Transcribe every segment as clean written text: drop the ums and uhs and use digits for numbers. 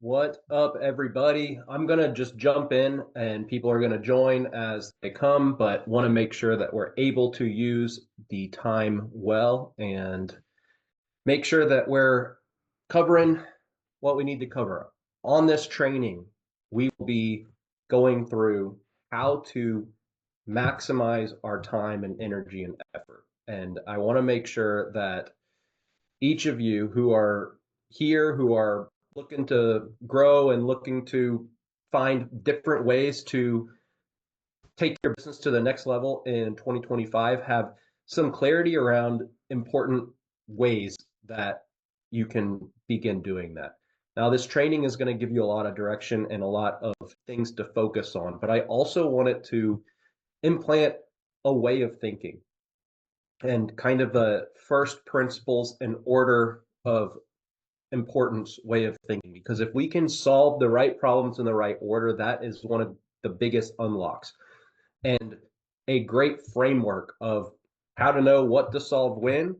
What up, everybody? I'm going to just jump in and people are going to join as they come, but want to make sure that we're able to use the time well and make sure that we're covering what we need to cover. On this training, we will be going through how to maximize our time and energy and effort. And I want to make sure that each of you who are here, who are looking to grow and looking to find different ways to take your business to the next level in 2025, have some clarity around important ways that you can begin doing that. Now, this training is going to give you a lot of direction and a lot of things to focus on, but I also want it to implant a way of thinking and kind of a first principles and order of importance way of thinking. Because if we can solve the right problems in the right order, that is one of the biggest unlocks. And a great framework of how to know what to solve when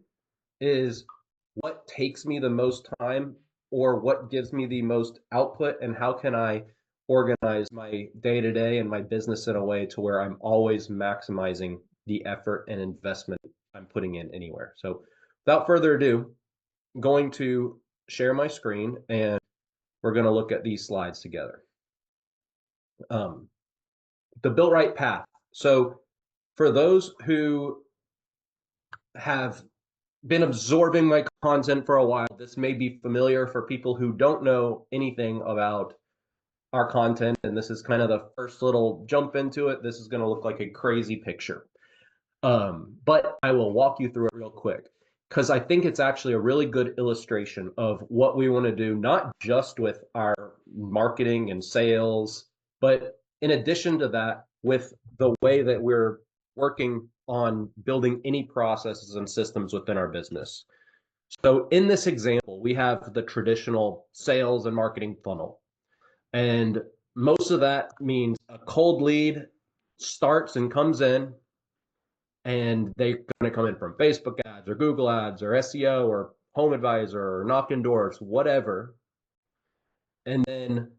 is what takes me the most time or what gives me the most output, and how can I organize my day to day and my business in a way to where I'm always maximizing the effort and investment I'm putting in anywhere. So without further ado, I'm going to share my screen and we're going to look at these slides together. The built right path. So for those who have been absorbing my content for a while, this may be familiar. For people who don't know anything about our content, and this is kind of the first little jump into it, this is going to look like a crazy picture. But I will walk you through it real quick because I think it's actually a really good illustration of what we want to do, not just with our marketing and sales, but in addition to that, with the way that we're working on building any processes and systems within our business. So in this example, we have the traditional sales and marketing funnel. And most of that means a cold lead starts and comes in, and they're going to come in from Facebook ads or Google ads or SEO or Home Advisor or knocking doors, whatever. And then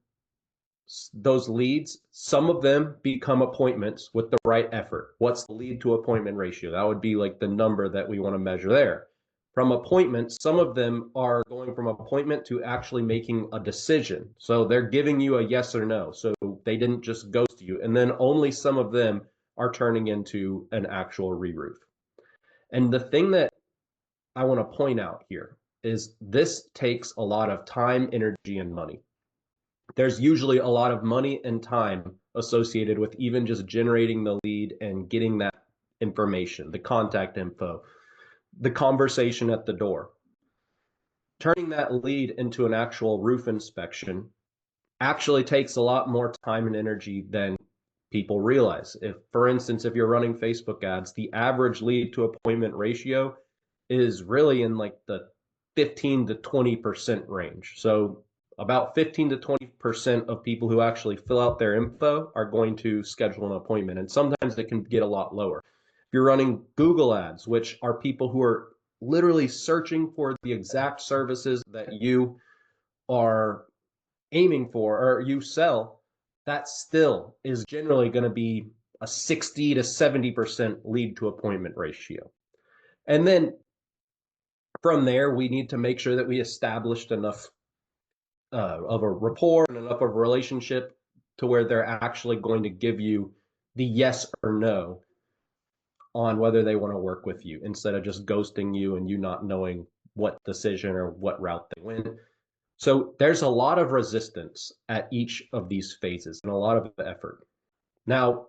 those leads, some of them become appointments with the right effort. What's the lead to appointment ratio? That would be like the number that we want to measure there. From appointments, some of them are going from appointment to actually making a decision. So they're giving you a yes or no. So they didn't just ghost you. And then only some of them are turning into an actual re-roof. And the thing that I want to point out here is this takes a lot of time, energy, and money. There's usually a lot of money and time associated with even just generating the lead and getting that information, the contact info, the conversation at the door. Turning that lead into an actual roof inspection actually takes a lot more time and energy than people realize. If, for instance, if you're running Facebook ads, the average lead to appointment ratio is really in like the 15 to 20% range. So about 15 to 20% of people who actually fill out their info are going to schedule an appointment. And sometimes it can get a lot lower. If you're running Google ads, which are people who are literally searching for the exact services that you are aiming for or you sell, that still is generally going to be a 60 to 70% lead to appointment ratio. And then from there, we need to make sure that we established enough of a rapport and enough of a relationship to where they're actually going to give you the yes or no on whether they want to work with you, instead of just ghosting you and you not knowing what decision or what route they went. So there's a lot of resistance at each of these phases and a lot of effort. Now,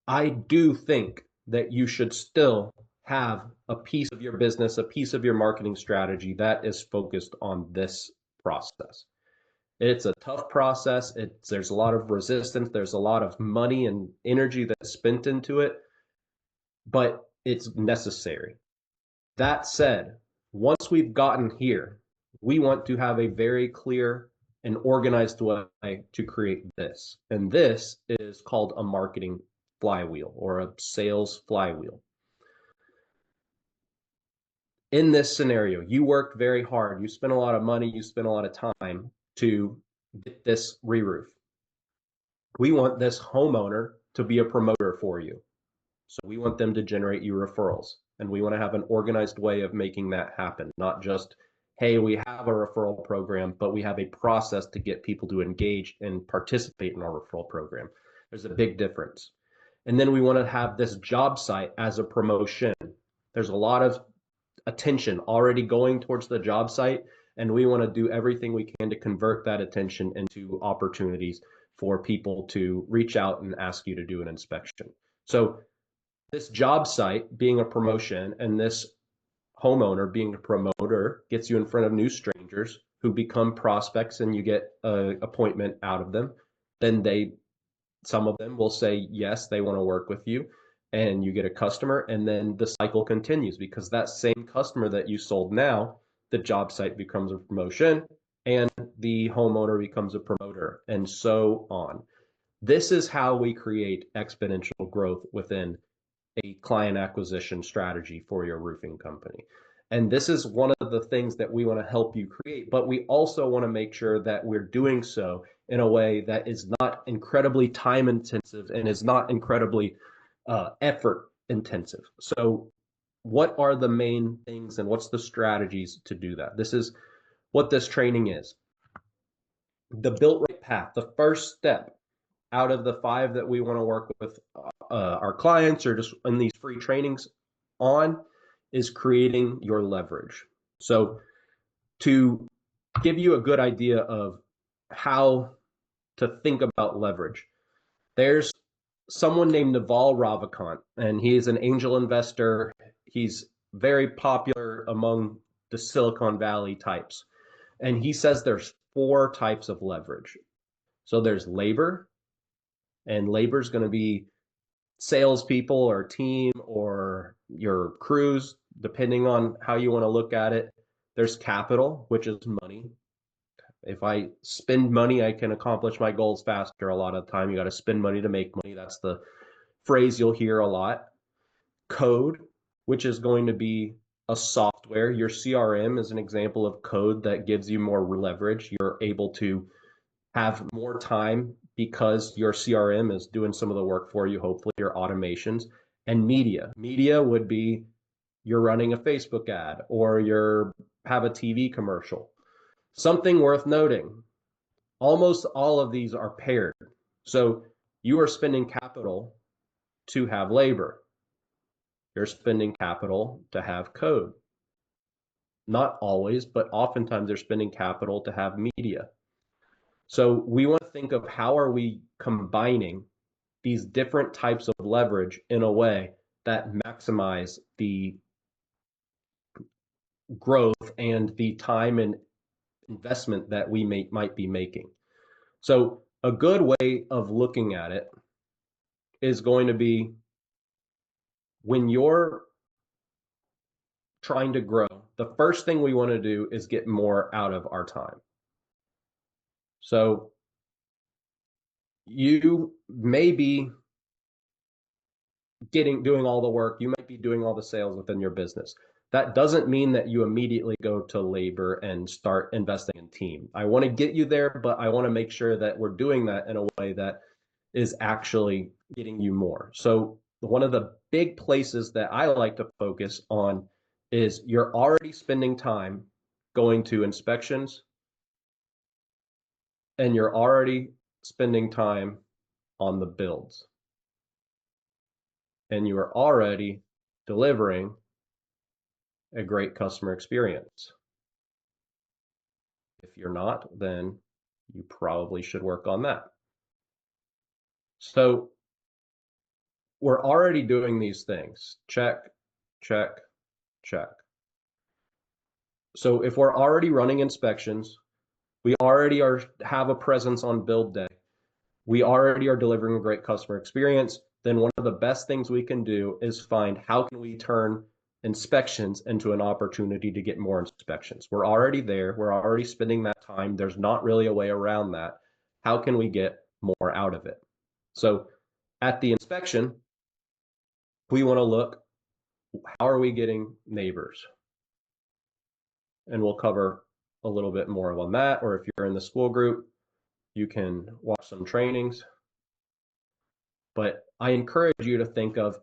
I do think that you should still have a piece of your business, a piece of your marketing strategy that is focused on this process. It's a tough process. There's a lot of resistance. There's a lot of money and energy that's spent into it, but it's necessary. That said, once we've gotten here, we want to have a very clear and organized way to create this. And this is called a marketing flywheel or a sales flywheel. In this scenario, you worked very hard. You spent a lot of money. You spent a lot of time. to get this re-roof. We want this homeowner to be a promoter for you. So we want them to generate you referrals. And we want to have an organized way of making that happen, not just, hey, we have a referral program, but we have a process to get people to engage and participate in our referral program. There's a big difference. And then we want to have this job site as a promotion. There's a lot of attention already going towards the job site, and we want to do everything we can to convert that attention into opportunities for people to reach out and ask you to do an inspection. So this job site being a promotion and this homeowner being a promoter gets you in front of new strangers who become prospects, and you get an appointment out of them. Then some of them will say yes, they want to work with you, and you get a customer, and then the cycle continues, because that same customer that you sold now, the job site becomes a promotion and the homeowner becomes a promoter, and so on. This is how we create exponential growth within a client acquisition strategy for your roofing company. And this is one of the things that we want to help you create, but we also want to make sure that we're doing so in a way that is not incredibly time intensive and is not incredibly effort intensive. So what are the main things and what's the strategies to do that? This is what this training is. The built right path, the first step out of the 5 that we want to work with our clients or just in these free trainings on, is creating your leverage. So to give you a good idea of how to think about leverage, there's someone named Naval Ravikant, and he is an angel investor. He's very popular among the Silicon Valley types. And he says there's 4 types of leverage. So there's labor, and labor is going to be salespeople or team or your crews, depending on how you want to look at it. There's capital, which is money. If I spend money, I can accomplish my goals faster. A lot of the time, you got to spend money to make money. That's the phrase you'll hear a lot. Code, which is going to be a software. Your CRM is an example of code that gives you more leverage. You're able to have more time because your CRM is doing some of the work for you, hopefully your automations. And media would be you're running a Facebook ad or you're have a TV commercial. Something worth noting, almost all of these are paired. So you are spending capital to have labor. You're spending capital to have code. Not always, but oftentimes they're spending capital to have media. So we want to think of how are we combining these different types of leverage in a way that maximize the growth and the time and investment that we might be making. So a good way of looking at it is going to be when you're trying to grow, the first thing we want to do is get more out of our time. So you may be doing all the work, you might be doing all the sales within your business. That doesn't mean that you immediately go to labor and start investing in team. I want to get you there, but I want to make sure that we're doing that in a way that is actually getting you more. So one of the big places that I like to focus on is you're already spending time going to inspections, and you're already spending time on the builds, and you are already delivering a great customer experience. If you're not, then you probably should work on that. So we're already doing these things. Check, check, check. So if we're already running inspections, we already have a presence on build day, we already are delivering a great customer experience, then one of the best things we can do is find how can we turn inspections into an opportunity to get more inspections. We're already there. We're already spending that time. There's not really a way around that. How can we get more out of it? So at the inspection, we want to look, how are we getting neighbors? And we'll cover a little bit more on that, or if you're in the school group, you can watch some trainings. But I encourage you to think of,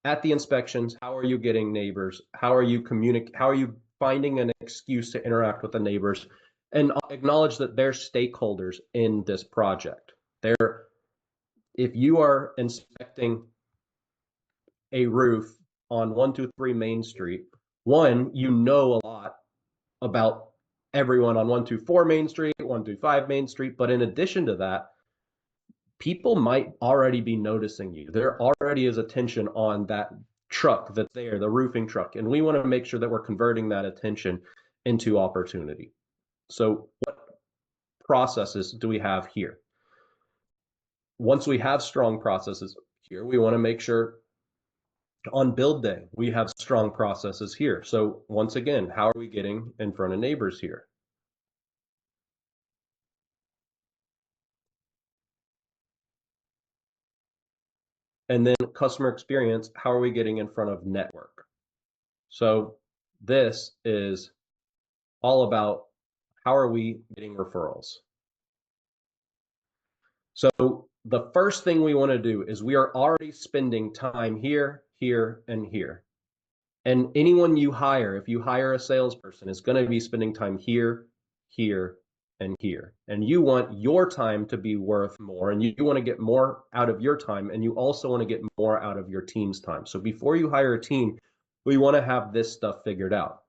at the inspections, how are you getting neighbors? How are you finding an excuse to interact with the neighbors, and acknowledge that they're stakeholders in this project. If you are inspecting a roof on 123 Main Street, one, you know a lot about everyone on 124 Main Street, 125 Main Street, but in addition to that, people might already be noticing you. There already is attention on that truck that's there, the roofing truck, and we want to make sure that we're converting that attention into opportunity. So what processes do we have here? Once we have strong processes here, we want to make sure on build day we have strong processes here. So once again, how are we getting in front of neighbors here? And then customer experience, how are we getting in front of network? So this is all about how are we getting referrals. So the first thing we want to do is we are already spending time here, here, and here. And anyone you hire, if you hire a salesperson, is going to be spending time here, here, and here. And you want your time to be worth more, and you want to get more out of your time, and you also want to get more out of your team's time. So before you hire a team, we want to have this stuff figured out.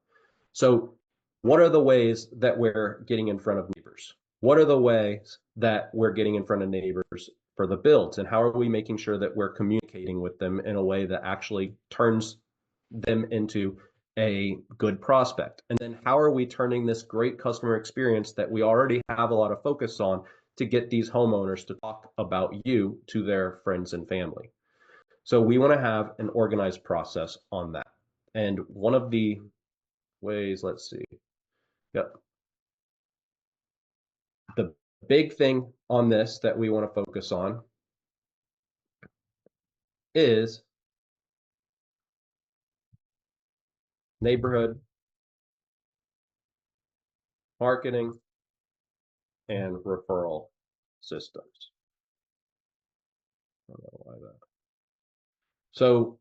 So what are the ways that we're getting in front of neighbors? What are the ways that we're getting in front of neighbors for the builds? And how are we making sure that we're communicating with them in a way that actually turns them into a good prospect? And then how are we turning this great customer experience that we already have a lot of focus on to get these homeowners to talk about you to their friends and family? So we want to have an organized process on that. And one of the ways, let's see. Yep. The big thing on this that we want to focus on is neighborhood marketing and referral systems. I don't know why that. So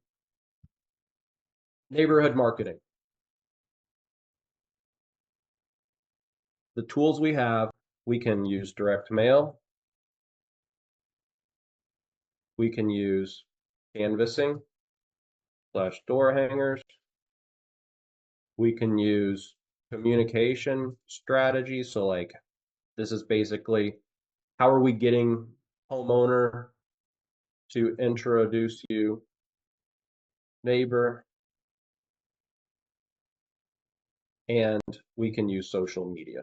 neighborhood marketing. The tools we have, we can use direct mail. We can use canvassing / door hangers. We can use communication strategies. So like this is basically how are we getting homeowner to introduce you, neighbor, and we can use social media.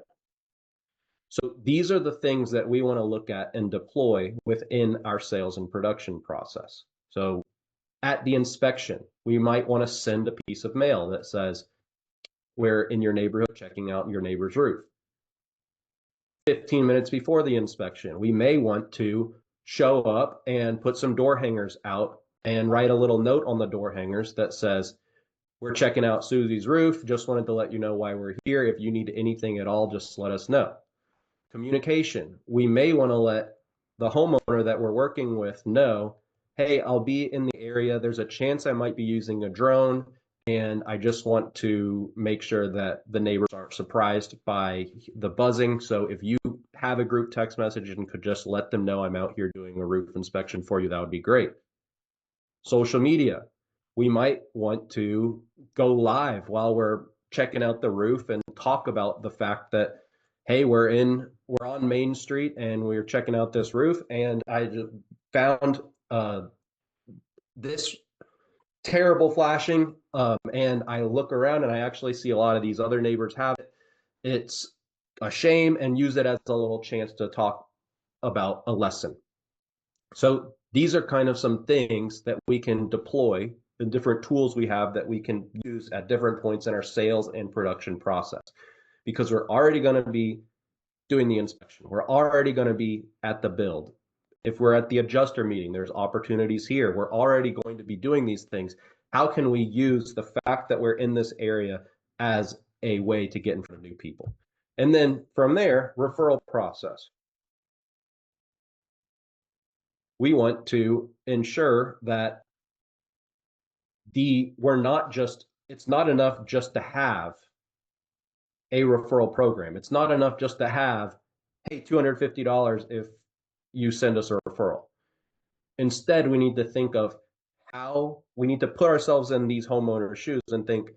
So these are the things that we want to look at and deploy within our sales and production process. So at the inspection, we might want to send a piece of mail that says, we're in your neighborhood checking out your neighbor's roof. 15 minutes before the inspection, we may want to show up and put some door hangers out and write a little note on the door hangers that says, we're checking out Susie's roof. Just wanted to let you know why we're here. If you need anything at all, just let us know. Communication. We may want to let the homeowner that we're working with know, hey, I'll be in the area. There's a chance I might be using a drone, and I just want to make sure that the neighbors aren't surprised by the buzzing. So if you have a group text message and could just let them know I'm out here doing a roof inspection for you, that would be great. Social media. We might want to go live while we're checking out the roof and talk about the fact that, hey, we're on Main Street and we're checking out this roof, and I just found this terrible flashing, and I look around and I actually see a lot of these other neighbors have it. It's a shame, and use it as a little chance to talk about a lesson. So these are kind of some things that we can deploy, the different tools we have that we can use at different points in our sales and production process, because we're already going to be doing the inspection. We're already going to be at the build. If we're at the adjuster meeting, there's opportunities here. We're already going to be doing these things. How can we use the fact that we're in this area as a way to get in front of new people? And then from there, referral process. We want to ensure that it's not enough just to have a referral program. It's not enough just to have, hey, $250 if you send us a referral. Instead, we need to think of how we need to put ourselves in these homeowners' shoes and think,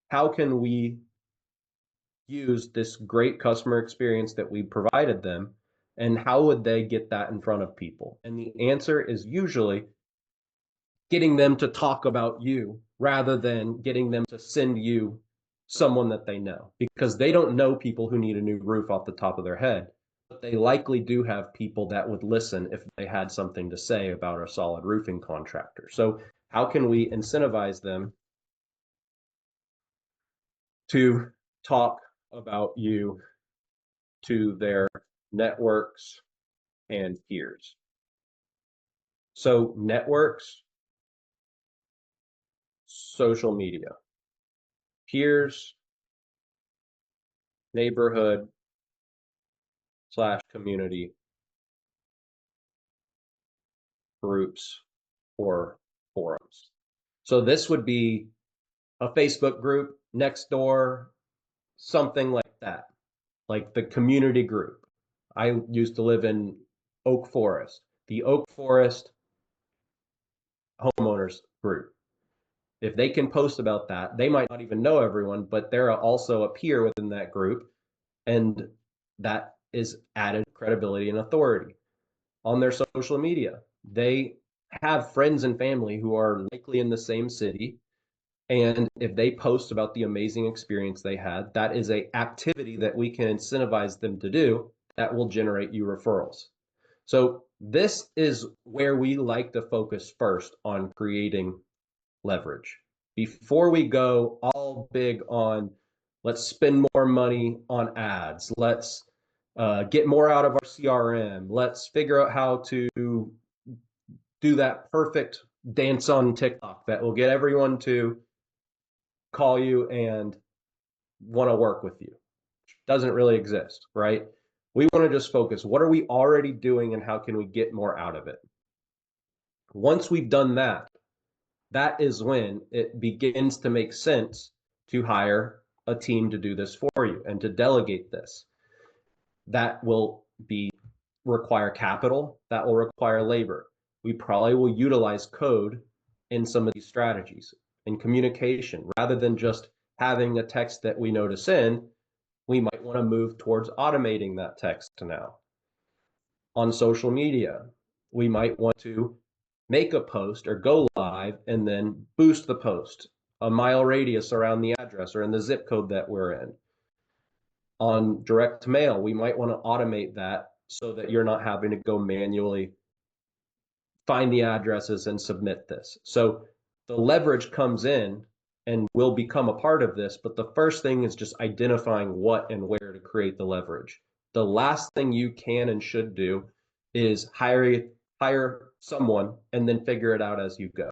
how can we use this great customer experience that we provided them, and how would they get that in front of people? And the answer is usually getting them to talk about you rather than getting them to send you someone that they know, because they don't know people who need a new roof off the top of their head. But they likely do have people that would listen if they had something to say about a solid roofing contractor. So how can we incentivize them to talk about you to their networks and peers? So networks, social media, peers, neighborhood / community groups or forums. So this would be a Facebook group, next door, something like that, like the community group. I used to live in Oak Forest, the Oak Forest homeowners group. If they can post about that, they might not even know everyone, but they're also a peer within that group, and that is added credibility and authority. On their social media, they have friends and family who are likely in the same city, and if they post about the amazing experience they had, that is a activity that we can incentivize them to do that will generate you referrals. So this is where we like to focus first on creating leverage. Before we go all big on, let's spend more money on ads, let's get more out of our CRM, let's figure out how to do that perfect dance on TikTok that will get everyone to call you and want to work with you. Doesn't really exist, right? We want to just focus. What are we already doing and how can we get more out of it? Once we've done that, that is when it begins to make sense to hire a team to do this for you and to delegate this. That will require capital, that will require labor. We probably will utilize code in some of these strategies in communication. Rather than just having a text that we know to send, we might want to move towards automating that text now. On social media, we might want to make a post or go live and then boost the post a mile radius around the address or in the zip code that we're in. On direct mail, we might want to automate that so that you're not having to go manually find the addresses and submit this. So the leverage comes in and will become a part of this, but the first thing is just identifying what and where to create the leverage. The last thing you can and should do is hire someone and then figure it out as you go.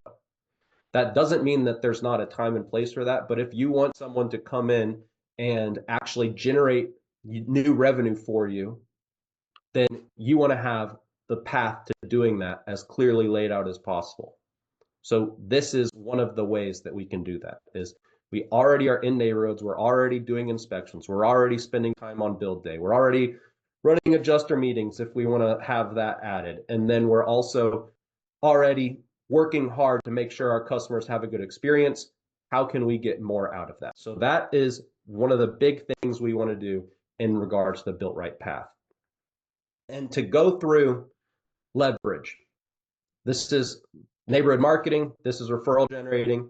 That doesn't mean that there's not a time and place for that, but if you want someone to come in and actually generate new revenue for you, then you want to have the path to doing that as clearly laid out as possible. So this is one of the ways that we can do that is we already are in neighborhoods, we're already doing inspections, we're already spending time on build day, we're already running adjuster meetings if we want to have that added. And then we're also already working hard to make sure our customers have a good experience. How can we get more out of that? So that is one of the big things we want to do in regards to the built right path. And to go through leverage, this is neighborhood marketing, this is referral generating,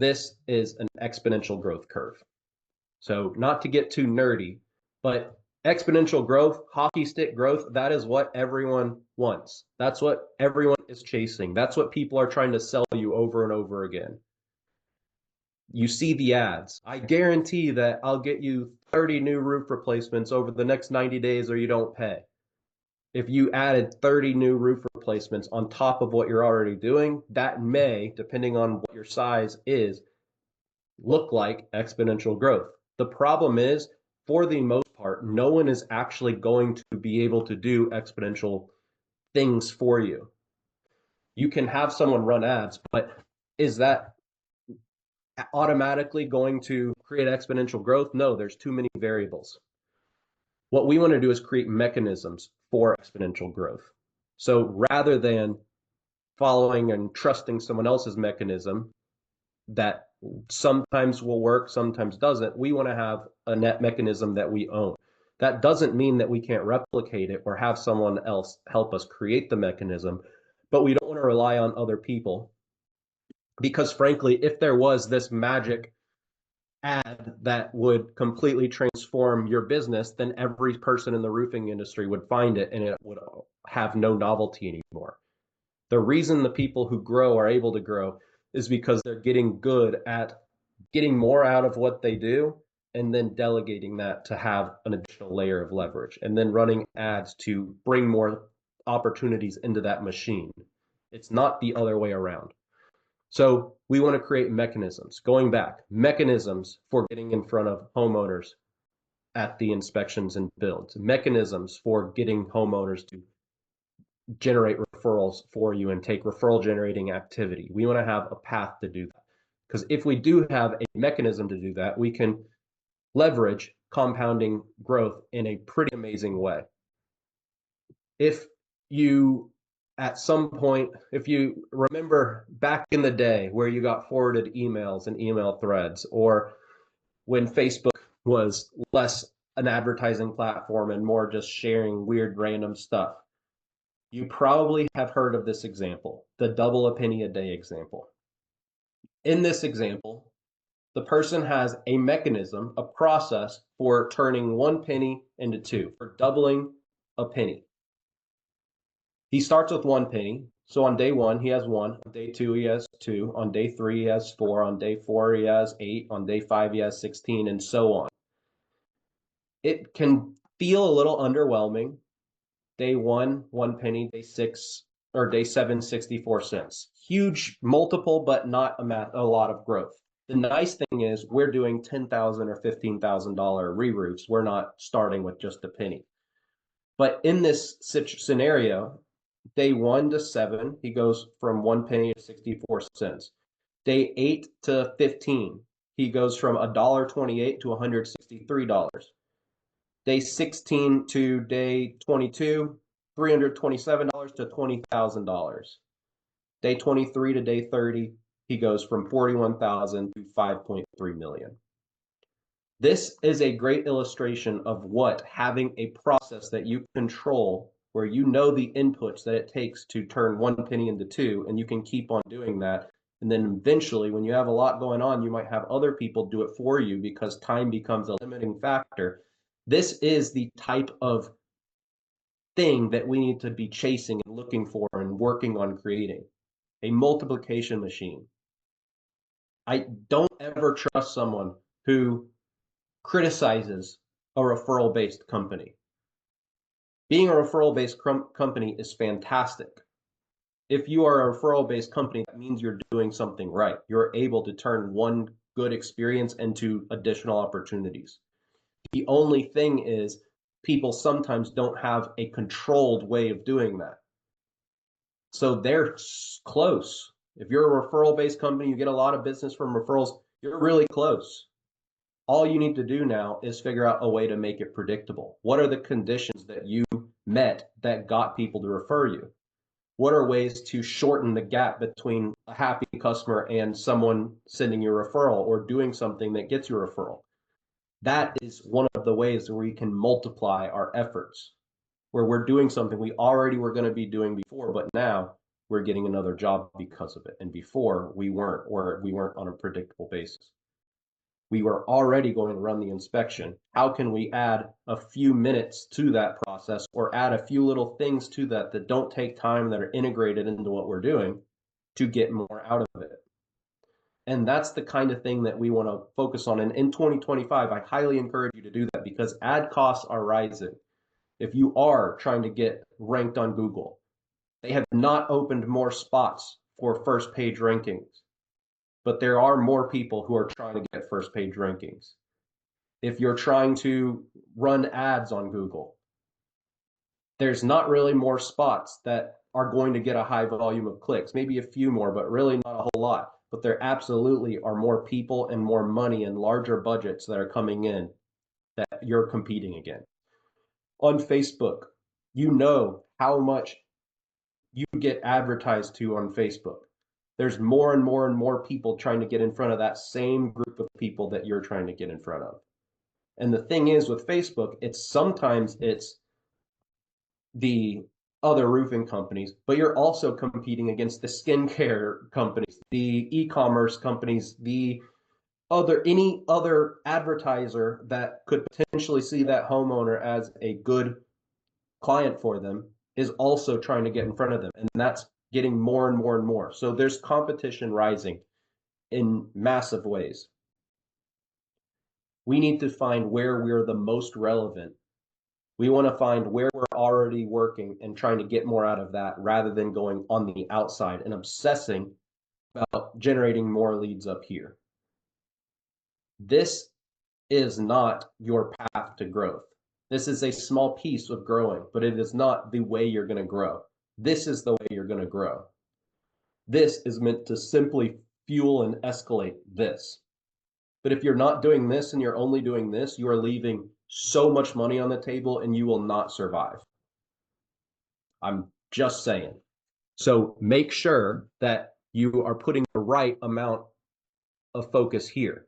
this is an exponential growth curve. So not to get too nerdy, but exponential growth, hockey stick growth, that is what everyone wants. That's what everyone is chasing. That's what people are trying to sell you over and over again. You see the ads. I guarantee that I'll get you 30 new roof replacements over the next 90 days or you don't pay. If you added 30 new roof replacements on top of what you're already doing, that may, depending on what your size is, look like exponential growth. The problem is for the most part, no one is actually going to be able to do exponential things for you. You can have someone run ads, but is that automatically going to create exponential growth? No, there's too many variables. What we want to do is create mechanisms for exponential growth. So rather than following and trusting someone else's mechanism that sometimes will work, sometimes doesn't, we want to have a net mechanism that we own. That doesn't mean that we can't replicate it or have someone else help us create the mechanism, but we don't want to rely on other people. Because frankly, if there was this magic ad that would completely transform your business, then every person in the roofing industry would find it and it would have no novelty anymore. The reason the people who grow are able to grow is because they're getting good at getting more out of what they do and then delegating that to have an additional layer of leverage and then running ads to bring more opportunities into that machine. It's not the other way around. So we want to create mechanisms, going back, mechanisms for getting in front of homeowners at the inspections and builds, mechanisms for getting homeowners to generate referrals for you and take referral generating activity. We want to have a path to do that. Because if we do have a mechanism to do that, we can leverage compounding growth in a pretty amazing way. If you, at some point, if you remember back in the day where you got forwarded emails and email threads, or when Facebook was less an advertising platform and more just sharing weird random stuff, you probably have heard of this example, the double a penny a day example. In this example, the person has a mechanism, a process for turning 1 penny into 2, for doubling a penny. He starts with 1 penny. So on day 1, he has 1. On day 2, he has 2. On day 3, he has 4. On day 4, he has 8. On day 5, he has 16, and so on. It can feel a little underwhelming. Day 1, 1 penny. Day 6 or day 7, 64 cents. Huge multiple, but not a lot of growth. The nice thing is we're doing $10,000 or $15,000 re-roofs. We're not starting with just a penny. But in this scenario, day 1 to 7, he goes from 1 penny to 64 cents. Day 8 to 15, he goes from $1.28 to $163. Day 16 to day 22, $327 to $20,000. Day 23 to day 30, he goes from 41,000 to 5.3 million. This is a great illustration of what having a process that you control, where you know the inputs that it takes to turn 1 penny into 2, and you can keep on doing that. And then eventually, when you have a lot going on, you might have other people do it for you because time becomes a limiting factor. This is the type of thing that we need to be chasing and looking for and working on creating, a multiplication machine. I don't ever trust someone who criticizes a referral-based company. Being a referral-based company is fantastic. If you are a referral-based company, that means you're doing something right. You're able to turn one good experience into additional opportunities. The only thing is people sometimes don't have a controlled way of doing that. So they're close. If you're a referral-based company, you get a lot of business from referrals, you're really close. All you need to do now is figure out a way to make it predictable. What are the conditions that you met that got people to refer you? What are ways to shorten the gap between a happy customer and someone sending you a referral or doing something that gets you a referral? That is one of the ways where we can multiply our efforts, where we're doing something we already were going to be doing before, but now we're getting another job because of it. And before we weren't, or we weren't on a predictable basis. We were already going to run the inspection. How can we add a few minutes to that process or add a few little things to that that don't take time, that are integrated into what we're doing to get more out of it? And that's the kind of thing that we want to focus on. And in 2025, I highly encourage you to do that because ad costs are rising. If you are trying to get ranked on Google, they have not opened more spots for first page rankings, but there are more people who are trying to get first page rankings. If you're trying to run ads on Google, there's not really more spots that are going to get a high volume of clicks, maybe a few more, but really not a whole lot. But there absolutely are more people and more money and larger budgets that are coming in that you're competing against. On Facebook, you know how much you get advertised to on Facebook. There's more and more and more people trying to get in front of that same group of people that you're trying to get in front of. And the thing is with Facebook, sometimes it's the other roofing companies, but you're also competing against the skincare companies, the e-commerce companies, any other advertiser that could potentially see that homeowner as a good client for them is also trying to get in front of them. And that's getting more and more and more. So there's competition rising in massive ways. We need to find where we're the most relevant. We want to find where we're already working and trying to get more out of that rather than going on the outside and obsessing about generating more leads up here. This is not your path to growth. This is a small piece of growing, but it is not the way you're going to grow. This is the way you're going to grow. This is meant to simply fuel and escalate this. But if you're not doing this and you're only doing this, you are leaving so much money on the table and you will not survive. I'm just saying. So make sure that you are putting the right amount of focus here.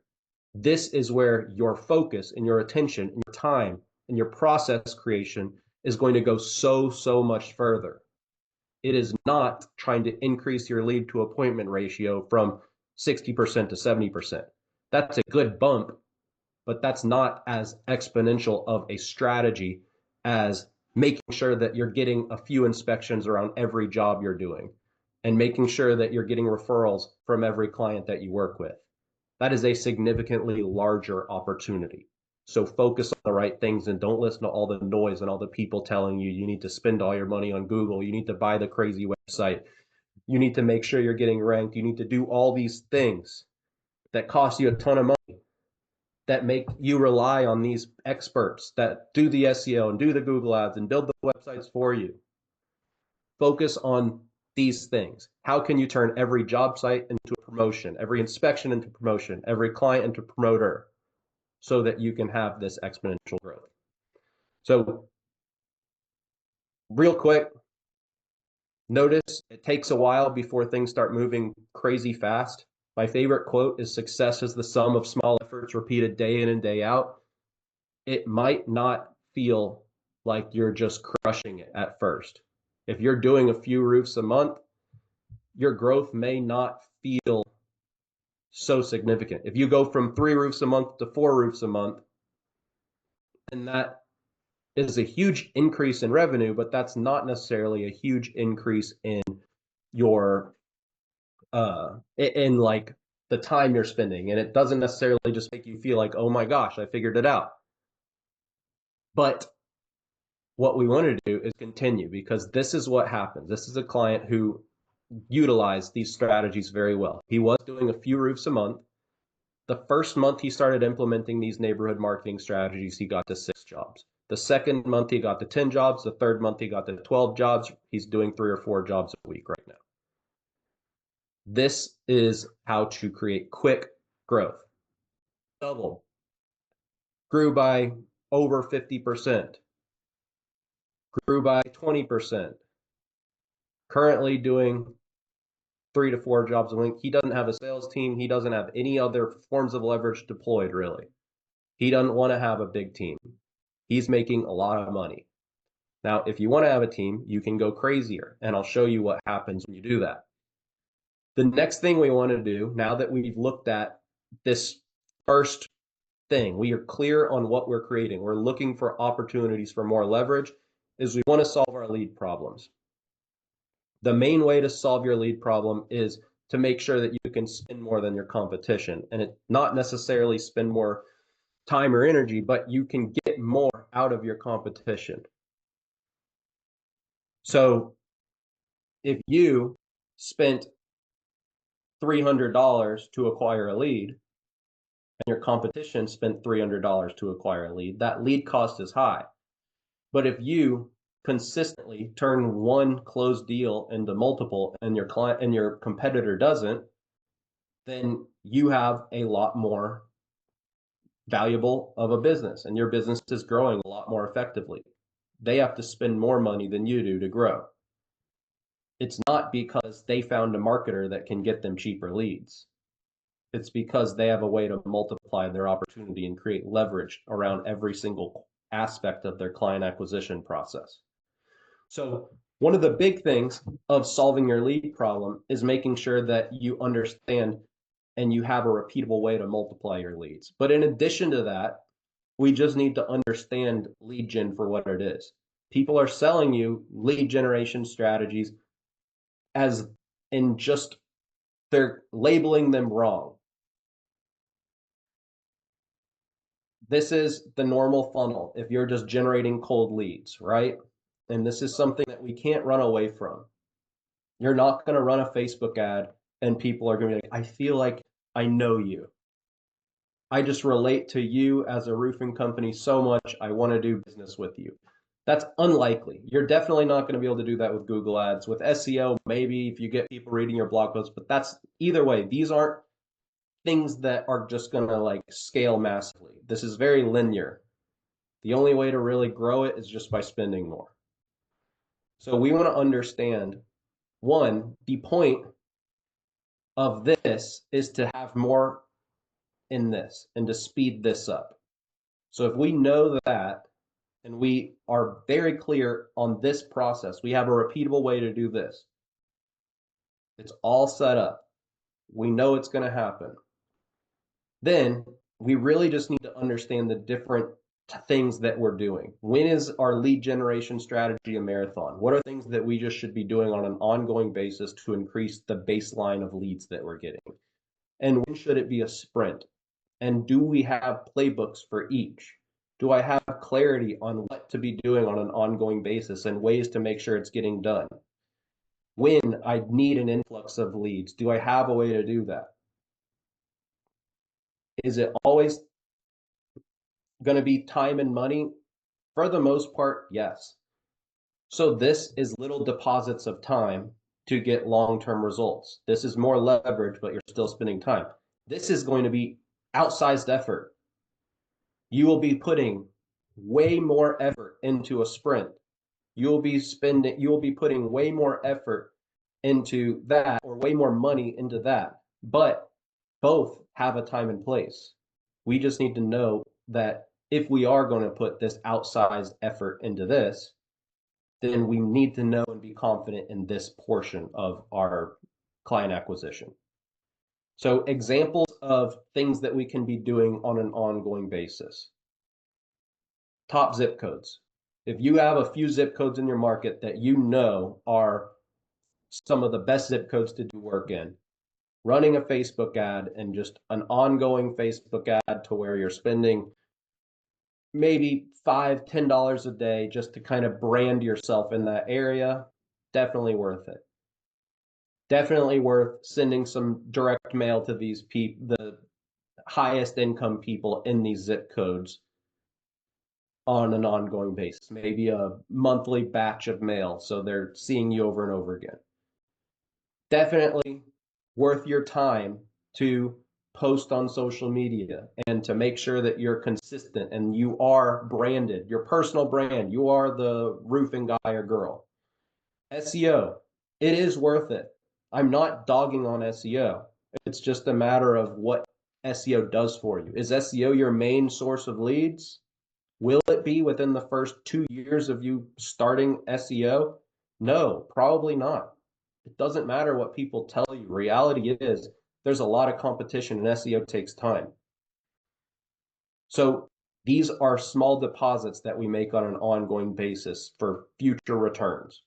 This is where your focus and your attention and your time and your process creation is going to go so much further. It is not trying to increase your lead to appointment ratio from 60% to 70%. That's a good bump, but that's not as exponential of a strategy as making sure that you're getting a few inspections around every job you're doing and making sure that you're getting referrals from every client that you work with. That is a significantly larger opportunity. So focus on the right things and don't listen to all the noise and all the people telling you you need to spend all your money on Google. You need to buy the crazy website. You need to make sure you're getting ranked. You need to do all these things that cost you a ton of money, that make you rely on these experts that do the SEO and do the Google ads and build the websites for you. Focus on these things. How can you turn every job site into a promotion, every inspection into promotion, every client into promoter, so that you can have this exponential growth? So real quick, notice it takes a while before things start moving crazy fast. My favorite quote is success is the sum of small efforts repeated day in and day out. It might not feel like you're just crushing it at first. If you're doing a few roofs a month, your growth may not feel so significant. If you go from 3 roofs a month to 4 roofs a month, and that is a huge increase in revenue, but that's not necessarily a huge increase in your in like the time you're spending, and it doesn't necessarily just make you feel like, oh my gosh, I figured it out. But what we want to do is continue, because this is what happens. This is a client who utilized these strategies very well. He was doing a few roofs a month. The first month he started implementing these neighborhood marketing strategies, he got to 6 jobs. The second month he got to 10 jobs. The third month he got to 12 jobs. He's doing 3 or 4 jobs a week right now. This is how to create quick growth. Double. Grew by over 50%. Grew by 20%. Currently doing 3 to 4 jobs a week. He doesn't have a sales team. He doesn't have any other forms of leverage deployed, really. He doesn't want to have a big team. He's making a lot of money. Now, if you want to have a team, you can go crazier, and I'll show you what happens when you do that. The next thing we want to do, now that we've looked at this first thing, we are clear on what we're creating, we're looking for opportunities for more leverage, is we want to solve our lead problems. The main way to solve your lead problem is to make sure that you can spend more than your competition, and it not necessarily spend more time or energy, but you can get more out of your competition. So if you spent $300 to acquire a lead, and your competition spent $300 to acquire a lead, that lead cost is high. But if you consistently turn one closed deal into multiple and your client and your competitor doesn't, then you have a lot more valuable of a business and your business is growing a lot more effectively. They have to spend more money than you do to grow. It's not because they found a marketer that can get them cheaper leads. It's because they have a way to multiply their opportunity and create leverage around every single aspect of their client acquisition process. So one of the big things of solving your lead problem is making sure that you understand and you have a repeatable way to multiply your leads. But in addition to that, we just need to understand lead gen for what it is. People are selling you lead generation strategies as in just they're labeling them wrong. This is the normal funnel if you're just generating cold leads, right? And this is something that we can't run away from. You're not going to run a Facebook ad and people are going to be like, I feel like I know you. I just relate to you as a roofing company so much. I want to do business with you. That's unlikely. You're definitely not going to be able to do that with Google ads. With SEO, maybe if you get people reading your blog posts, but that's either way. These aren't things that are just going to like scale massively. This is very linear. The only way to really grow it is just by spending more. So we want to understand, one, the point of this is to have more in this and to speed this up. So if we know that and we are very clear on this process, we have a repeatable way to do this. It's all set up. We know it's going to happen. Then we really just need to understand the different things that we're doing. When is our lead generation strategy a marathon? What are things that we just should be doing on an ongoing basis to increase the baseline of leads that we're getting? And when should it be a sprint? And do we have playbooks for each? Do I have clarity on what to be doing on an ongoing basis and ways to make sure it's getting done? When I need an influx of leads, do I have a way to do that? Is it always going to be time and money? For the most part, yes. So this is little deposits of time to get long-term results. This is more leverage, but you're still spending time. This is going to be outsized effort. You will be putting way more effort into a sprint. You will be putting way more effort into that or way more money into that. But both have a time and place. We just need to know that if we are going to put this outsized effort into this, then we need to know and be confident in this portion of our client acquisition. So examples of things that we can be doing on an ongoing basis. Top zip codes. If you have a few zip codes in your market that you know are some of the best zip codes to do work in, running a Facebook ad and just an ongoing Facebook ad to where you're spending maybe $5, $10 a day just to kind of brand yourself in that area, definitely worth it. Definitely worth sending some direct mail to these people, the highest income people in these zip codes on an ongoing basis, maybe a monthly batch of mail. So they're seeing you over and over again. Definitely worth your time to post on social media and to make sure that you're consistent and you are branded, your personal brand. You are the roofing guy or girl. SEO, it is worth it. I'm not dogging on SEO. It's just a matter of what SEO does for you. Is SEO your main source of leads? Will it be within the first 2 years of you starting SEO? No, probably not. It doesn't matter what people tell you. Reality is there's a lot of competition and SEO takes time. So these are small deposits that we make on an ongoing basis for future returns.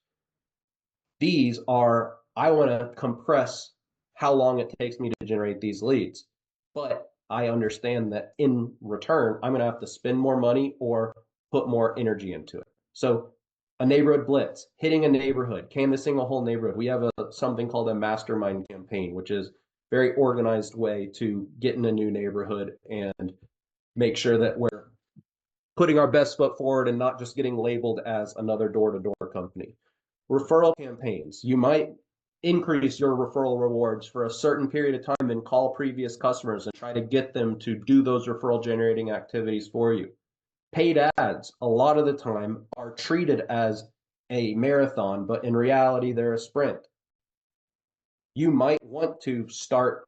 These are, I want to compress how long it takes me to generate these leads. But I understand that in return, I'm going to have to spend more money or put more energy into it. So a neighborhood blitz, hitting a neighborhood, canvassing a whole neighborhood. We have something called a mastermind campaign, which is very organized way to get in a new neighborhood and make sure that we're putting our best foot forward and not just getting labeled as another door-to-door company. Referral campaigns. You might increase your referral rewards for a certain period of time and call previous customers and try to get them to do those referral generating activities for you. Paid ads, a lot of the time, are treated as a marathon, but in reality, they're a sprint. You might want to start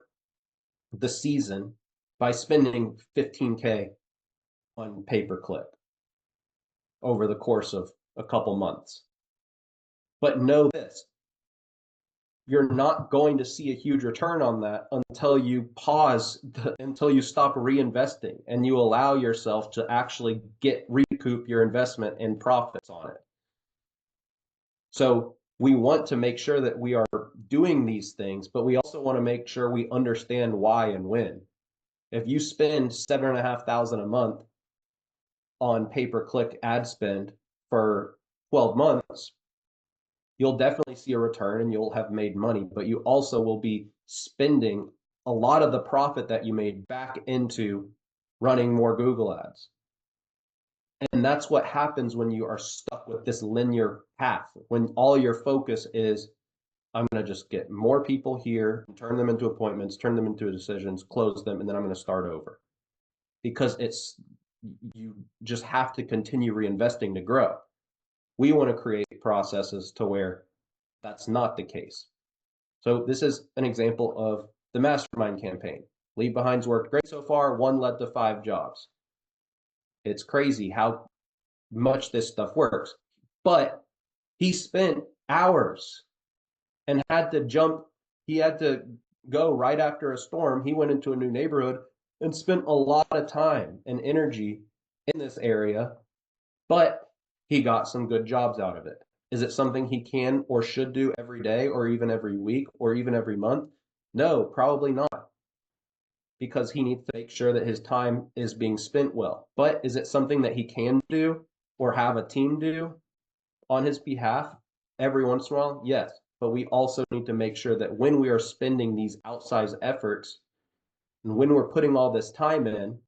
the season by spending 15K on pay-per-click over the course of a couple months. But know this, you're not going to see a huge return on that until you until you stop reinvesting and you allow yourself to actually recoup your investment and profits on it. So we want to make sure that we are doing these things, but we also want to make sure we understand why and when. If you spend $7,500 a month on pay-per-click ad spend for 12 months, you'll definitely see a return and you'll have made money, but you also will be spending a lot of the profit that you made back into running more Google ads. And that's what happens when you are stuck with this linear path, when all your focus is, I'm going to just get more people here, turn them into appointments, turn them into decisions, close them, and then I'm going to start over. Because you just have to continue reinvesting to grow. We want to create processes to where that's not the case. So this is an example of the mastermind campaign. Leave Behind's worked great so far. 1 led to 5 jobs. It's crazy how much this stuff works. But he spent hours and had to jump. He had to go right after a storm. He went into a new neighborhood and spent a lot of time and energy in this area, but he got some good jobs out of it. Is it something he can or should do every day or even every week or even every month? No, probably not, because he needs to make sure that his time is being spent well. But is it something that he can do or have a team do on his behalf every once in a while? Yes, but we also need to make sure that when we are spending these outsized efforts and when we're putting all this time in,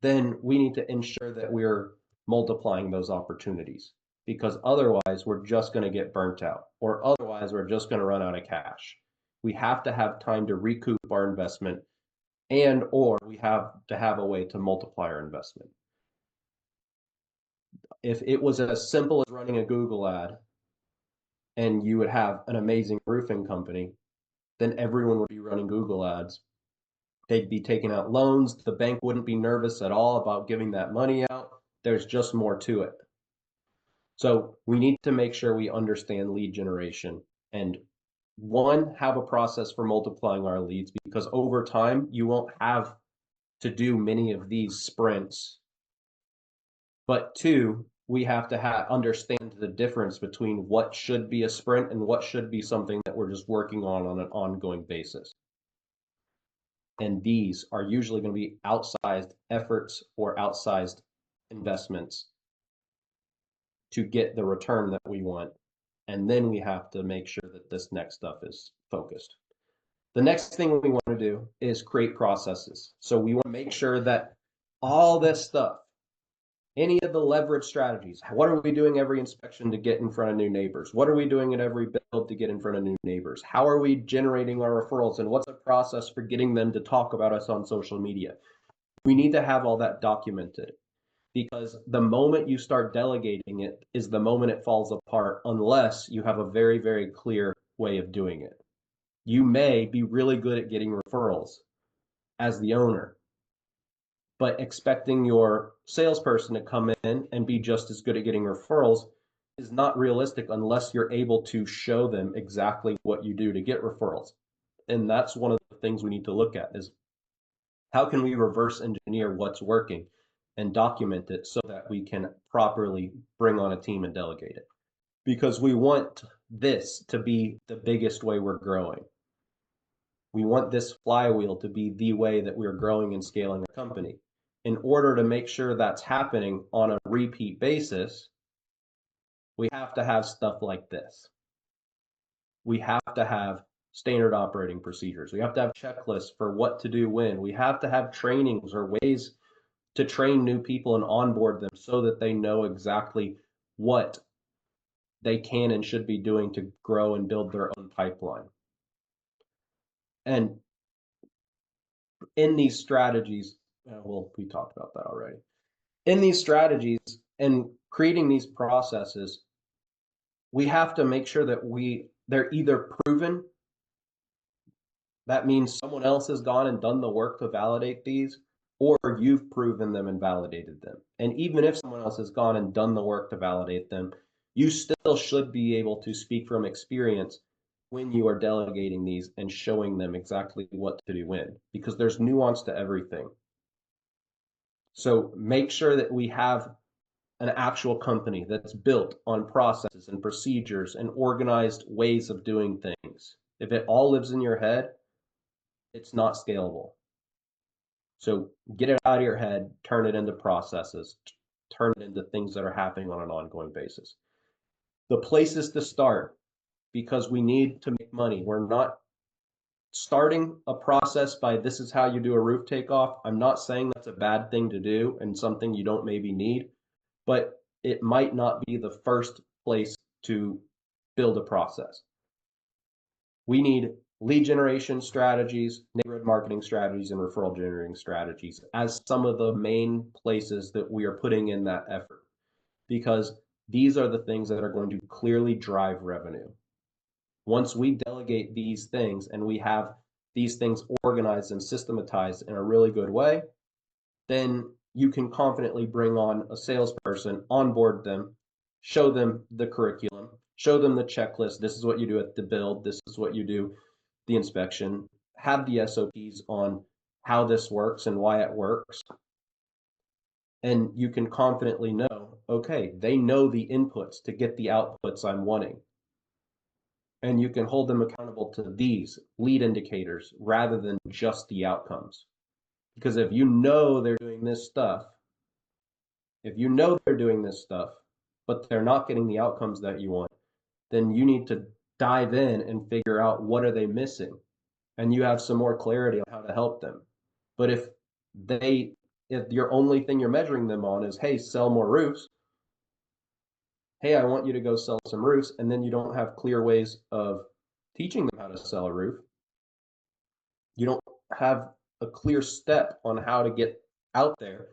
then we need to ensure that we're multiplying those opportunities, because otherwise we're just going to get burnt out, or otherwise we're just going to run out of cash. We have to have time to recoup our investment, and or we have to have a way to multiply our investment. If it was as simple as running a Google ad and you would have an amazing roofing company, then everyone would be running Google ads. They'd be taking out loans. The bank wouldn't be nervous at all about giving that money out. There's just more to it. So we need to make sure we understand lead generation and have a process for multiplying our leads, because over time you won't have to do many of these sprints. But 2, we have to understand the difference between what should be a sprint and what should be something that we're just working on an ongoing basis. And these are usually going to be outsized efforts or outsized investments to get the return that we want. And then we have to make sure that this next stuff is focused. The next thing we want to do is create processes. So we want to make sure that all this stuff, any of the leverage strategies, what are we doing every inspection to get in front of new neighbors? What are we doing at every build to get in front of new neighbors? How are we generating our referrals? And what's the process for getting them to talk about us on social media? We need to have all that documented, because the moment you start delegating it is the moment it falls apart, unless you have a very, very clear way of doing it. You may be really good at getting referrals as the owner, but expecting your salesperson to come in and be just as good at getting referrals is not realistic unless you're able to show them exactly what you do to get referrals. And that's one of the things we need to look at, is how can we reverse engineer what's working and document it so that we can properly bring on a team and delegate it. Because we want this to be the biggest way we're growing. We want this flywheel to be the way that we're growing and scaling the company. In order to make sure that's happening on a repeat basis, we have to have stuff like this. We have to have standard operating procedures. We have to have checklists for what to do when. We have to have trainings or ways to train new people and onboard them so that they know exactly what they can and should be doing to grow and build their own pipeline. And in these strategies, well, we talked about that already. In these strategies and creating these processes, we have to make sure that they're either proven. That means someone else has gone and done the work to validate these, or you've proven them and validated them. And even if someone else has gone and done the work to validate them, you still should be able to speak from experience when you are delegating these and showing them exactly what to do when, because there's nuance to everything. So make sure that we have an actual company that's built on processes and procedures and organized ways of doing things. If it all lives in your head, it's not scalable. So get it out of your head, turn it into processes, turn it into things that are happening on an ongoing basis. The places to start, because we need to make money. We're not starting a process by this is how you do a roof takeoff. I'm not saying that's a bad thing to do and something you don't maybe need, but it might not be the first place to build a process. We need lead generation strategies, neighborhood marketing strategies, and referral generating strategies as some of the main places that we are putting in that effort, because these are the things that are going to clearly drive revenue. Once we delegate these things and we have these things organized and systematized in a really good way, then you can confidently bring on a salesperson, onboard them, show them the curriculum, show them the checklist. This is what you do at the build. This is what you do the inspection, have the SOPs on how this works and why it works. And you can confidently know, okay, they know the inputs to get the outputs I'm wanting. And you can hold them accountable to these lead indicators rather than just the outcomes. Because if you know they're doing this stuff, but they're not getting the outcomes that you want, then you need to dive in and figure out what are they missing. And you have some more clarity on how to help them. But if your only thing you're measuring them on is, hey, sell more roofs, hey, I want you to go sell some roofs, and then you don't have clear ways of teaching them how to sell a roof, you don't have a clear step on how to get out there,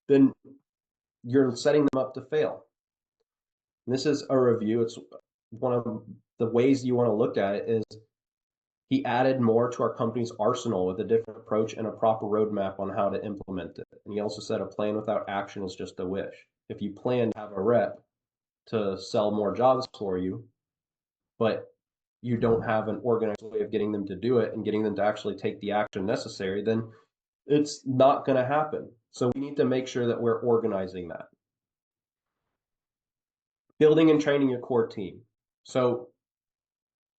then you're setting them up to fail. And this is a review. It's one of the ways you want to look at it is he added more to our company's arsenal with a different approach and a proper roadmap on how to implement it. And he also said a plan without action is just a wish. If you plan to have a rep to sell more jobs for you, but you don't have an organized way of getting them to do it and getting them to actually take the action necessary, then it's not going to happen. So we need to make sure that we're organizing that. Building and training your core team. So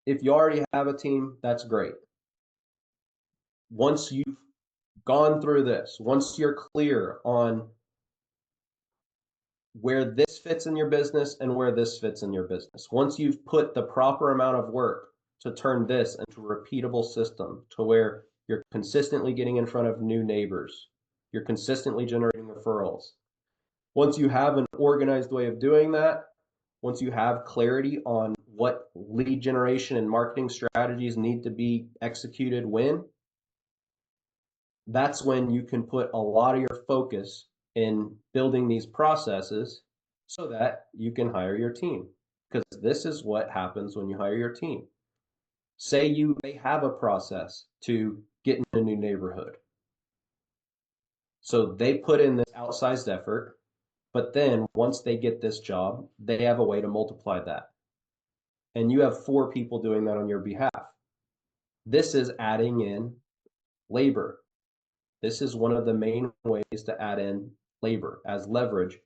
if you already have a team, that's great. Once you've gone through this, once you're clear on where this fits in your business and where this fits in your business, once you've put the proper amount of work to turn this into a repeatable system to where you're consistently getting in front of new neighbors, you're consistently generating referrals. Once you have an organized way of doing that, once you have clarity on what lead generation and marketing strategies need to be executed when, that's when you can put a lot of your focus in building these processes so that you can hire your team. Because this is what happens when you hire your team. Say they have a process to get in a new neighborhood. So they put in this outsized effort, but then once they get this job, they have a way to multiply that. And you have 4 people doing that on your behalf. This is adding in labor. This is one of the main ways to add in labor as leverage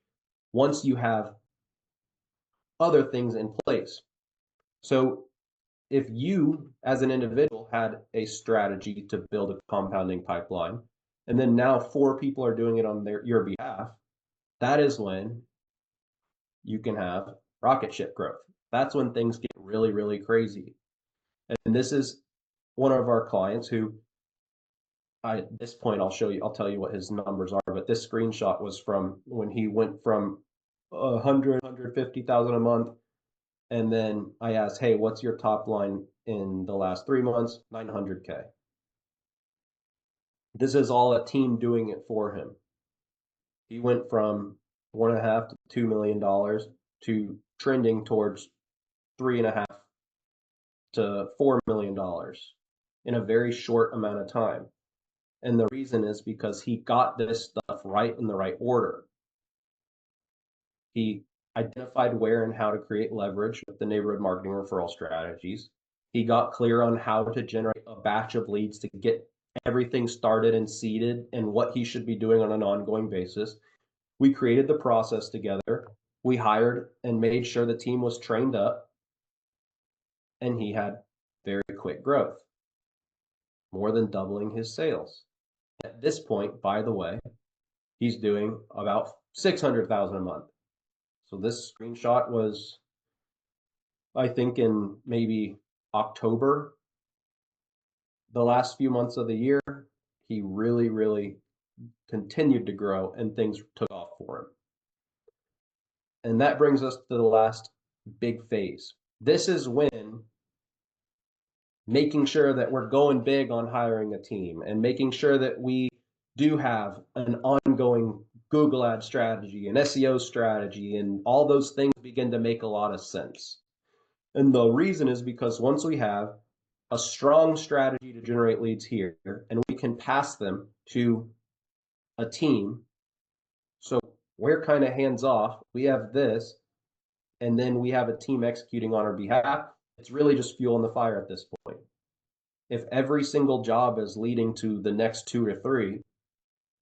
once you have other things in place. So if you as an individual had a strategy to build a compounding pipeline, and then now 4 people are doing it on your behalf, that is when you can have rocket ship growth. That's when things get really, really crazy. And this is one of our clients who at this point, I'll tell you what his numbers are, but this screenshot was from when he went from 150,000 a month. And then I asked, hey, what's your top line in the last 3 months? 900K. This is all a team doing it for him. He went from 1.5 to $2 million to trending towards 3.5 to $4 million in a very short amount of time. And the reason is because he got this stuff right in the right order. He identified where and how to create leverage with the neighborhood marketing referral strategies. He got clear on how to generate a batch of leads to get everything started and seeded and what he should be doing on an ongoing basis. We created the process together. We hired and made sure the team was trained up, and he had very quick growth, more than doubling his sales. At this point, by the way, he's doing about 600,000 a month. So this screenshot was, I think, in maybe October. The last few months of the year, he really, really continued to grow and things took off for him. And that brings us to the last big phase. This is when making sure that we're going big on hiring a team and making sure that we do have an ongoing Google ad strategy and SEO strategy, and all those things begin to make a lot of sense. And the reason is because once we have a strong strategy to generate leads here, and we can pass them to a team, so we're kind of hands off, we have this, and then we have a team executing on our behalf. It's really just fuel in the fire at this point. If every single job is leading to the next 2 or 3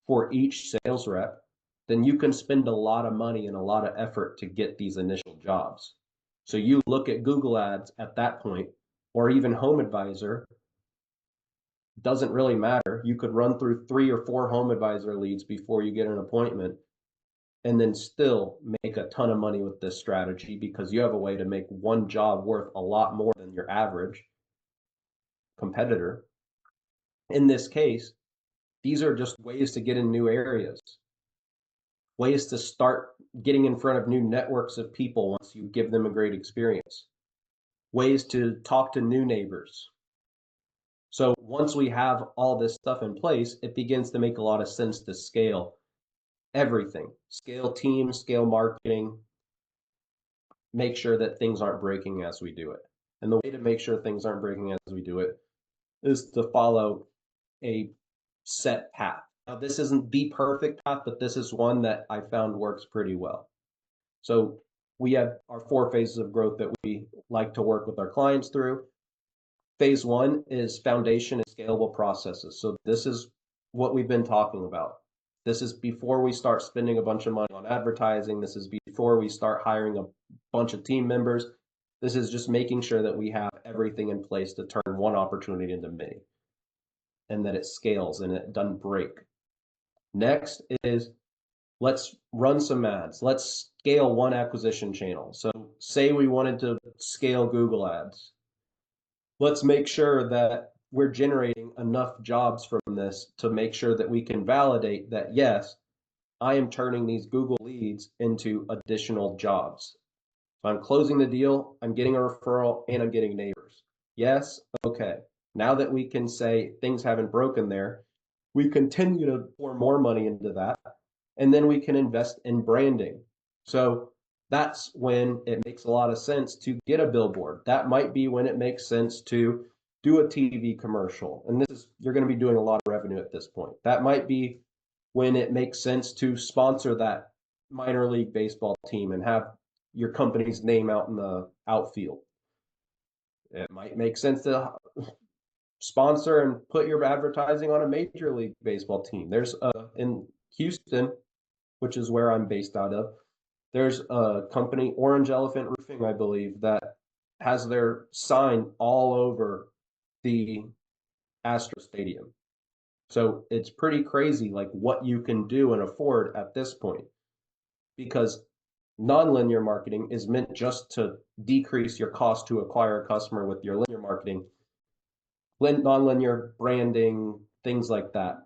for each sales rep, then you can spend a lot of money and a lot of effort to get these initial jobs. So you look at Google ads at that point, or even Home Advisor, doesn't really matter. You could run through 3 or 4 Home Advisor leads before you get an appointment, and then still make a ton of money with this strategy, because you have a way to make one job worth a lot more than your average competitor. In this case, these are just ways to get in new areas, ways to start getting in front of new networks of people once you give them a great experience, ways to talk to new neighbors. So once we have all this stuff in place, it begins to make a lot of sense to scale everything, scale teams, scale marketing, make sure that things aren't breaking as we do it. And the way to make sure things aren't breaking as we do it is to follow a set path. Now, this isn't the perfect path, but this is one that I found works pretty well. So we have our 4 phases of growth that we like to work with our clients through. Phase 1 is foundation and scalable processes. So this is what we've been talking about. This is before we start spending a bunch of money on advertising. This is before we start hiring a bunch of team members. This is just making sure that we have everything in place to turn one opportunity into many, and that it scales and it doesn't break. Next is, let's run some ads. Let's scale one acquisition channel. So say we wanted to scale Google ads. Let's make sure that we're generating enough jobs from this to make sure that we can validate that, yes, I am turning these Google leads into additional jobs. So I'm closing the deal, I'm getting a referral, and I'm getting neighbors. Yes, okay. Now that we can say things haven't broken there, we continue to pour more money into that, and then we can invest in branding. So that's when it makes a lot of sense to get a billboard. That might be when it makes sense to do a TV commercial. And this is, you're going to be doing a lot of revenue at this point. That might be when it makes sense to sponsor that minor league baseball team and have your company's name out in the outfield. It might make sense to sponsor and put your advertising on a major league baseball team. There's in Houston, which is where I'm based out of, there's a company, Orange Elephant Roofing, I believe, that has their sign all over the Astro Stadium. So it's pretty crazy, like, what you can do and afford at this point, because nonlinear marketing is meant just to decrease your cost to acquire a customer with your linear marketing. nonlinear branding, things like that,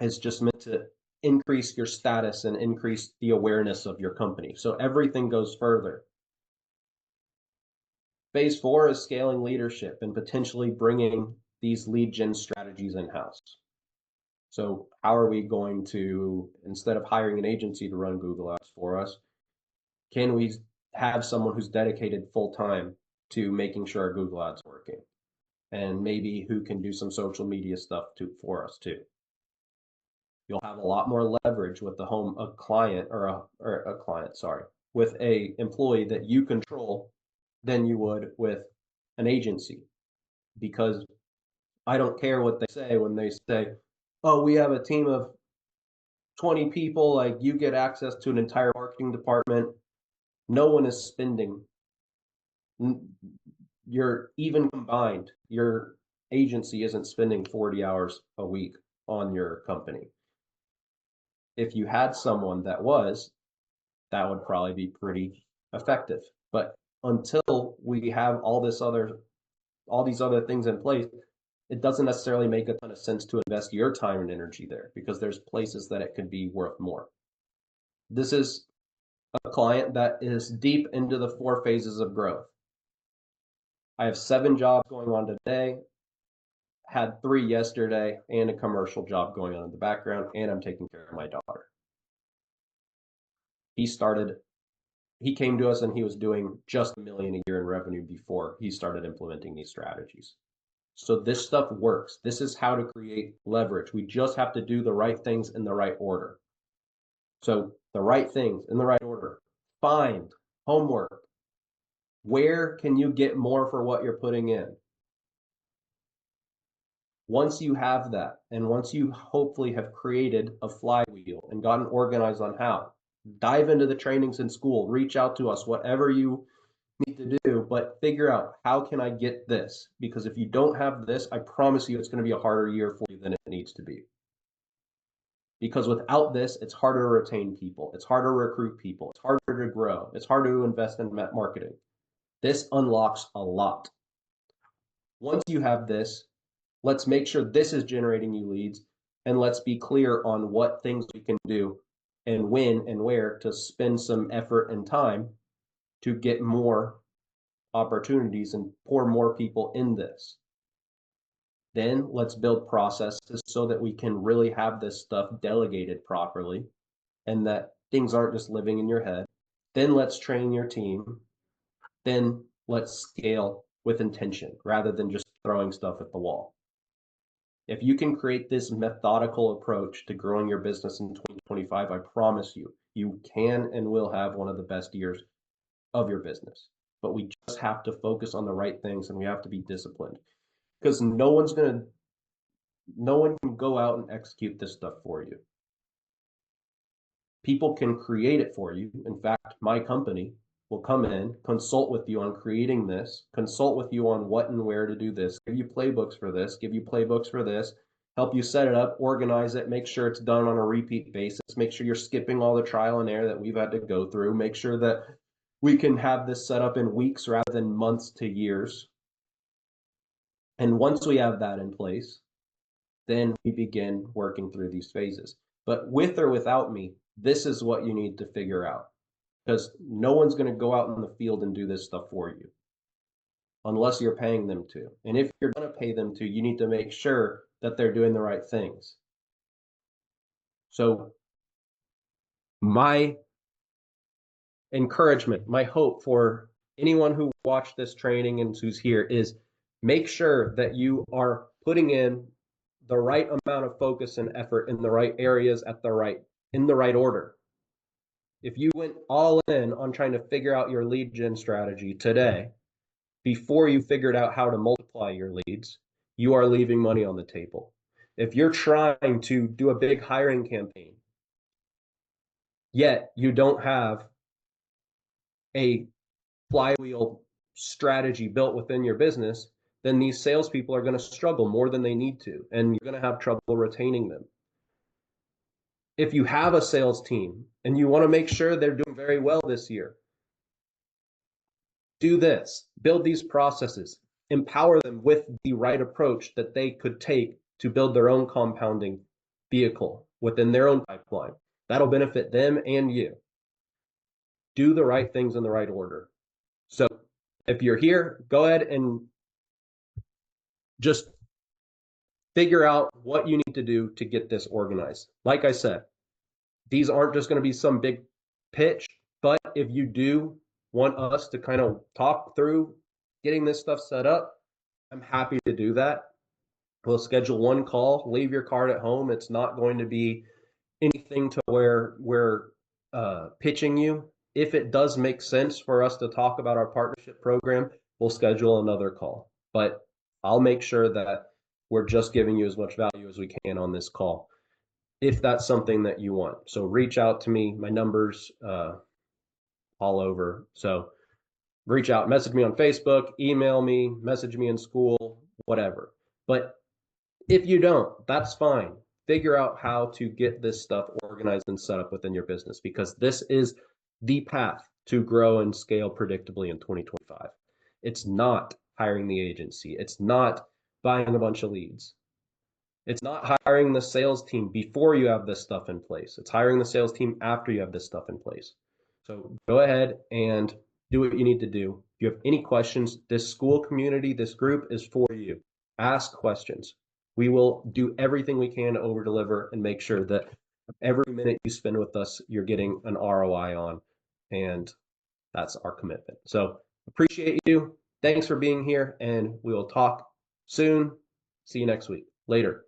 is just meant to increase your status and increase the awareness of your company. So everything goes further. Phase 4 is scaling leadership and potentially bringing these lead gen strategies in-house. So how are we going to, instead of hiring an agency to run Google Ads for us, can we have someone who's dedicated full time to making sure our Google Ads working? And maybe who can do some social media stuff for us too. You'll have a lot more leverage with a client, with a employee that you control than you would with an agency. Because I don't care what they say when they say, oh, we have a team of 20 people, like you get access to an entire marketing department. No one is spending. You're even combined, your agency isn't spending 40 hours a week on your company. If you had someone that was, that would probably be pretty effective. But until we have all these other things in place, it doesn't necessarily make a ton of sense to invest your time and energy there, because there's places that it could be worth more. This is a client that is deep into the 4 phases of growth. I have 7 jobs going on today, had 3 yesterday, and a commercial job going on in the background, and I'm taking care of my daughter. He came to us and he was doing just $1 million a year in revenue before he started implementing these strategies. So this stuff works. This is how to create leverage. We just have to do the right things in the right order. So the right things in the right order. Find homework. Where can you get more for what you're putting in? Once you have that, and once you hopefully have created a flywheel and gotten organized on how, dive into the trainings in Skool, reach out to us, whatever you need to do, but figure out, how can I get this? Because if you don't have this, I promise you it's going to be a harder year for you than it needs to be. Because without this, it's harder to retain people. It's harder to recruit people. It's harder to grow. It's harder to invest in marketing. This unlocks a lot. Once you have this, let's make sure this is generating you leads, and let's be clear on what things we can do and when and where to spend some effort and time to get more opportunities and pour more people in this. Then let's build processes so that we can really have this stuff delegated properly and that things aren't just living in your head. Then let's train your team. Then let's scale with intention rather than just throwing stuff at the wall. If you can create this methodical approach to growing your business in 2025, I promise you, you can and will have one of the best years of your business. But we just have to focus on the right things, and we have to be disciplined, because no one can go out and execute this stuff for you. People can create it for you. In fact, my company will come in, consult with you on creating this, consult with you on what and where to do this, give you playbooks for this, give you playbooks for this, help you set it up, organize it, make sure it's done on a repeat basis, make sure you're skipping all the trial and error that we've had to go through, make sure that we can have this set up in weeks rather than months to years. And once we have that in place, then we begin working through these phases. But with or without me, this is what you need to figure out, because no one's going to go out in the field and do this stuff for you unless you're paying them to. And if you're going to pay them to, you need to make sure that they're doing the right things. So my encouragement, my hope for anyone who watched this training and who's here is, make sure that you are putting in the right amount of focus and effort in the right areas in the right order. If you went all in on trying to figure out your lead gen strategy today, before you figured out how to multiply your leads, you are leaving money on the table. If you're trying to do a big hiring campaign, yet you don't have a flywheel strategy built within your business, then these salespeople are going to struggle more than they need to, and you're going to have trouble retaining them. If you have a sales team and you want to make sure they're doing very well this year, do this, build these processes, empower them with the right approach that they could take to build their own compounding vehicle within their own pipeline. That'll benefit them and you. Do the right things in the right order. So if you're here, go ahead and just figure out what you need to do to get this organized. Like I said, these aren't just going to be some big pitch, but if you do want us to kind of talk through getting this stuff set up, I'm happy to do that. We'll schedule one call, leave your card at home. It's not going to be anything to where we're pitching you. If it does make sense for us to talk about our partnership program, we'll schedule another call. But I'll make sure that we're just giving you as much value as we can on this call, if that's something that you want. So reach out to me. My number's all over. So reach out, message me on Facebook, email me, message me in school, whatever. But if you don't, that's fine. Figure out how to get this stuff organized and set up within your business, because this is the path to grow and scale predictably in 2025. It's not hiring the agency. It's not buying a bunch of leads. It's not hiring the sales team before you have this stuff in place. It's hiring the sales team after you have this stuff in place. So go ahead and do what you need to do. If you have any questions, this school community, this group is for you. Ask questions. We will do everything we can to over deliver and make sure that every minute you spend with us, you're getting an ROI on. And that's our commitment. So appreciate you. Thanks for being here, and we will talk soon. See you next week. Later.